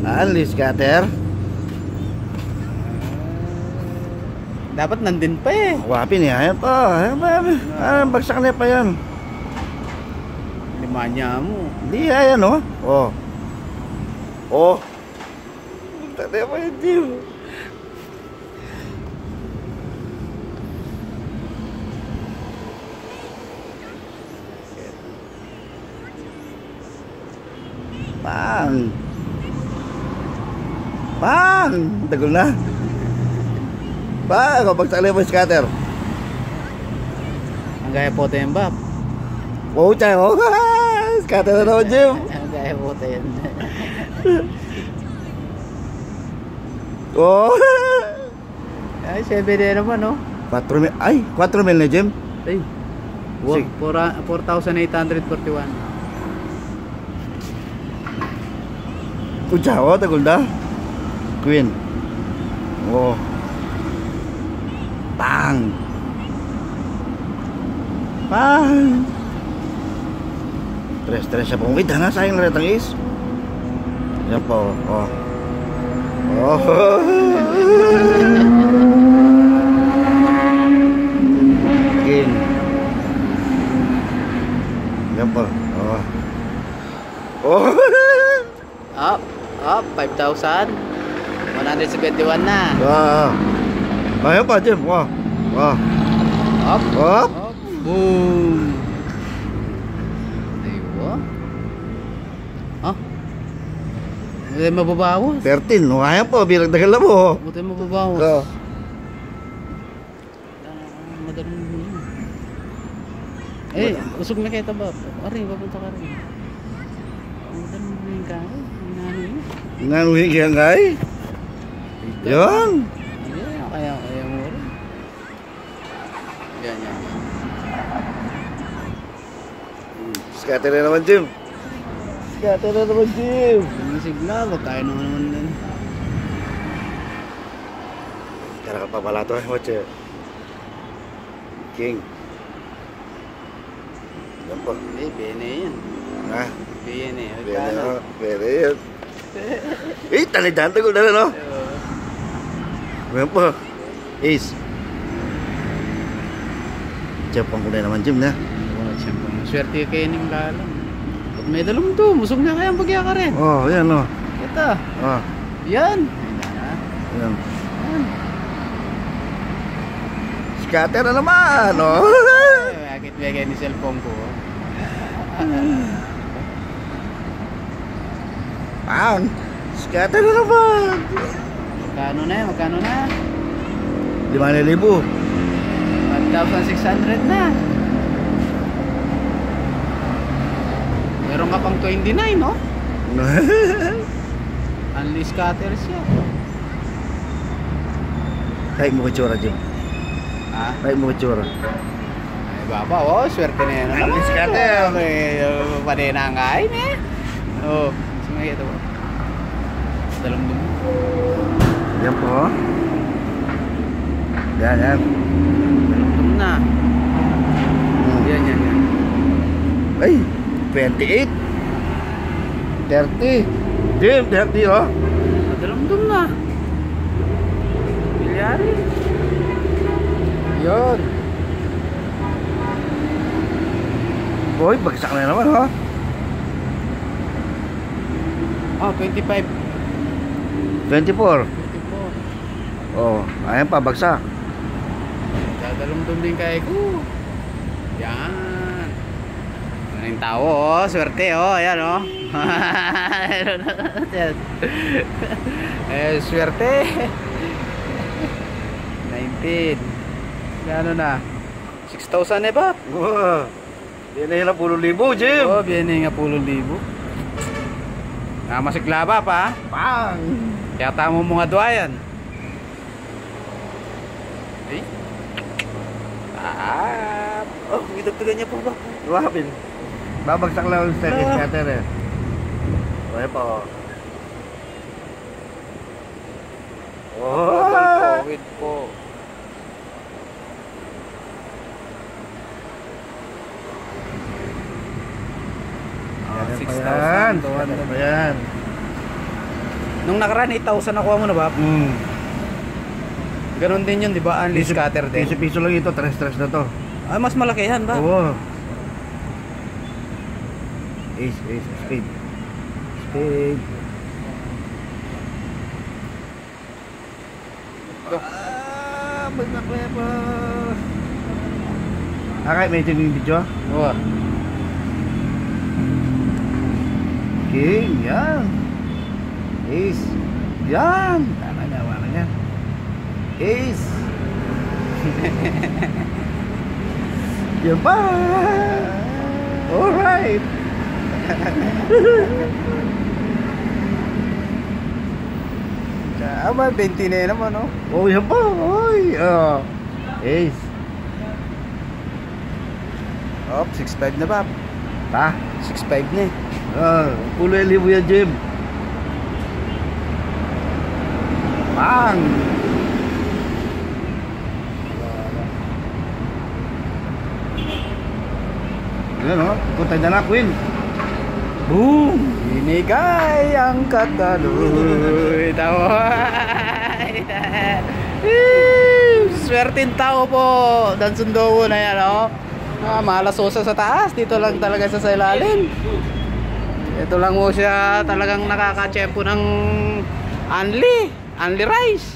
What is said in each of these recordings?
Alis scatter. Dapat nandun pa eh. Wapin niya, ayan pa. Bagsak na pa yan. Limanya mo. Hindi, ayan o. Oh. Oh. Bagsak na pa yan, Jim. Bang. Bang. Tagol na. Bang. Bagsak na pa yung scatter. Ang gaya po tayo yung bab. Wow, chay. Oh. Scatter na naman, Jim. Ang gaya po tayo yun. Oh. Ay, 7 na naman oh. 4,000. Ay, 4,000 na, Jim. Ay. Wow, 4,841. Kuchawa, tagol na. Queen. Oh. Bang. Bang. Tres siya pong. Wait, na sayang na retang is. Yan po. Oh. Oh. King. Yan po. Oh. Oh. Up, 5,000. 171 na. Ah. Ayan pa, Jim. Wow. Wow. Up. Up. Boom. Aywa. Ah. Buti mababawas. 13. No, ayan po. Bilang dagal na mo. Buti mababawas. Oh. Madaling yun. Eh, usog na kita ba? Aray, papunta ka rin. Madaling mo yung kaya. Nganuhin kaya ngay? Yan. Kaya mo rin. Yan. Scatter na naman, Jim. Scatter na naman, Jim. Ang signal, kaya naman din. Kaya ka pa pala ito, watch. King. Yan po. Hindi, bene yan. Ha? Bene. Bene yan. Eh, talidan tagol na, no? Yan po. Ace. Japang ko na naman, Jim, na. Oo, siyempre. Swerte kayo ng lalang. At may dalong to, musog na kayang bagya ka rin. Oh, yan, no? Ito. Oh. Yan. Yan. Scatter na naman, no? Bakit bigay ni cellphone ko? Bang! Scatter na naman! Magkano na? 5,000. 1,600 na. Meron ka pang 29, no? Only scatter siya. Kahit mo kutsura, Jim. Ha? Kahit mo kutsura. Ay, baba, oh, swerte na yan. Only scatter. Pwede na ang kain, eh. Oh, sige ito. Dalam dun. Yan po. Yan. Dalam dun na. Yan. Ay, 28. 30. Jim, 30, oh. Dalam dun na. Bilyari. Yun. Boy, bagsak na naman, ha? Oh, 25. 24. 24. Oh, ayan pa, bagsak. Dadalong-dum din kay ko. Yan. Ano yung tao, oh. Swerte, oh. Ayan, oh. Eh, swerte. 19. Ano na? 6,000 eh ba? Wow. Yan na yun ang 10,000, Jim. Oh, biyan nga 10,000. Masikla pa. Bang! Kaya tamo mga duwayan. Ay. Oh, itagtagan niya po ba? Wapin. Babagsak lang yung scatter, eh. Okay po. Oh! Wait po. Yan pa 6,000. yan. Yan pa yan. Nung nakaraan 8,000 nakuha mo na ba? Ganon din yun, di ba? Unli scatter din. Piso lang ito, tres na to. Ay, mas malaki yan ba? Oo. Ace, speed. Speed. Magkakaya pa. Kahit medyo yung video. Oo. King, yan. Ace. Yan. Tama na yan. Ace. Yan pa. Alright. Aba, 20 na yun naman, no? Oh, yan pa. Oy. Ace. Oh, 6.5 na ba? Ha? 6.5 na eh. Pulo yung libo yan, Jim. Bang! Yan o, kuntay na na, Queen. Boom! Binigay ang kataluy. Tawa. Swerteng tao po. Dan Sundowo na yan, oh. Malasosa sa taas. Dito lang talaga sa ilalim. Ito lang mo siya talagang nakakatsempo ng Unli rice.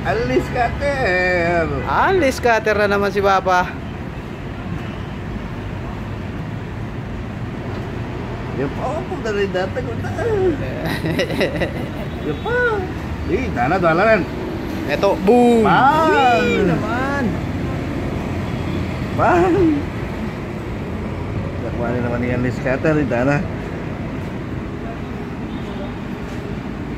Unli scatter. Unli scatter na naman si Papa. Yan pa, punta rin dati ko na. Yan pa. Dala. Ito, boom. Bang! Naman. Bang! Nakuha naman yung unli scatter, dala.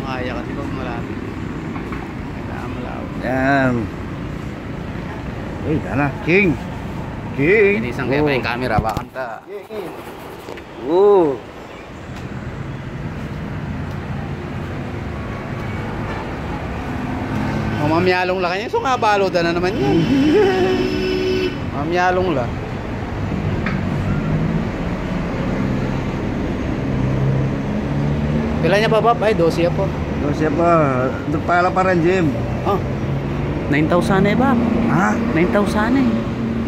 Makaya kasi pag malapit. Kailangan malawak. Yan. Dala. King. Inisang kaya pa yung camera, bakanta. Mamyalong lang kanya. So nga balodan na naman yan. Mamyalong lang. Pila niya pa, Bob? Ay, 12 po. Siya pa. Doon pala pa rin, Jim. Oh, 9,000 na eh, Bob. Ha? 9,000 na eh.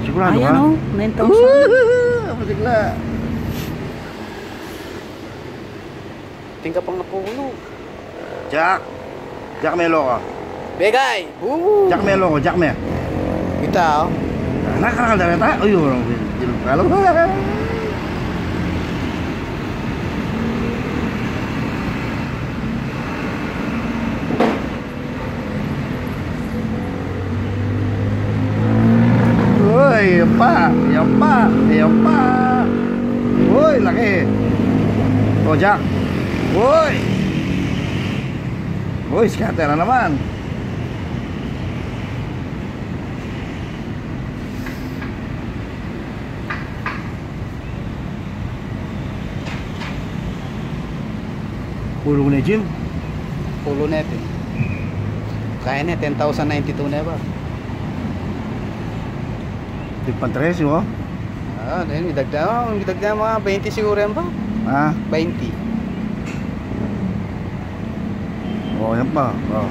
Sigurado ka? Ayan o, 9,000. Masigla. Tingka pang napuno. Jack Melo ka. Begay! Woo! Jack Melo ko, Jack me. Kita, oh. Nakakal na ta. Uy, orang kalau. Uy, yan pa. Uy, laki. Oh, Jack. Uy, scatter na naman. Pulo na, Jim. Pulo net eh. Kaya na, 10,092 na ba? Tigpan-tres, oh. Then, idagdag mga 20 siguro yan ba? Ha? 20. Oh, yan pa. Oh.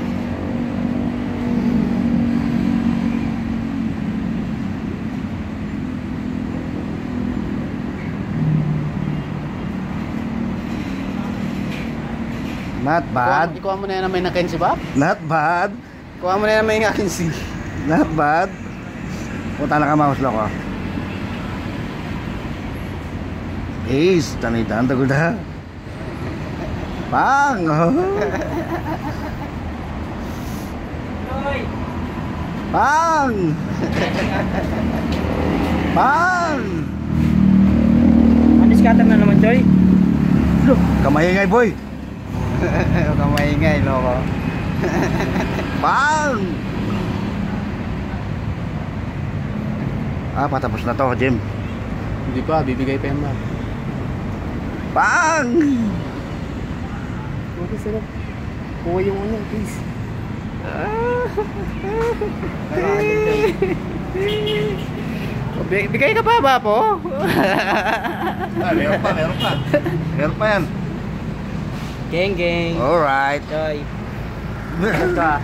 Not bad. Ikuha mo na yan naman yung akin si Bob? Not bad. Kuha mo na yan naman yung akin si... Not bad. Punta na ka, mouse lock, oh. Ace, tanitan tagod ha. Bang! Bang! Bang! Ano scatter na naman, Joy? Kamay-ingay, boy. Kamay-ingay, loko. Bang! Patapos na to, Jim. Hindi pa, bibigay pa yan ba? Bang! Okay, sarap. Kuha yung ano, please. Bigay ka pa ba po? Meron pa yan. Geng, geng. Alright. Joy. Ka.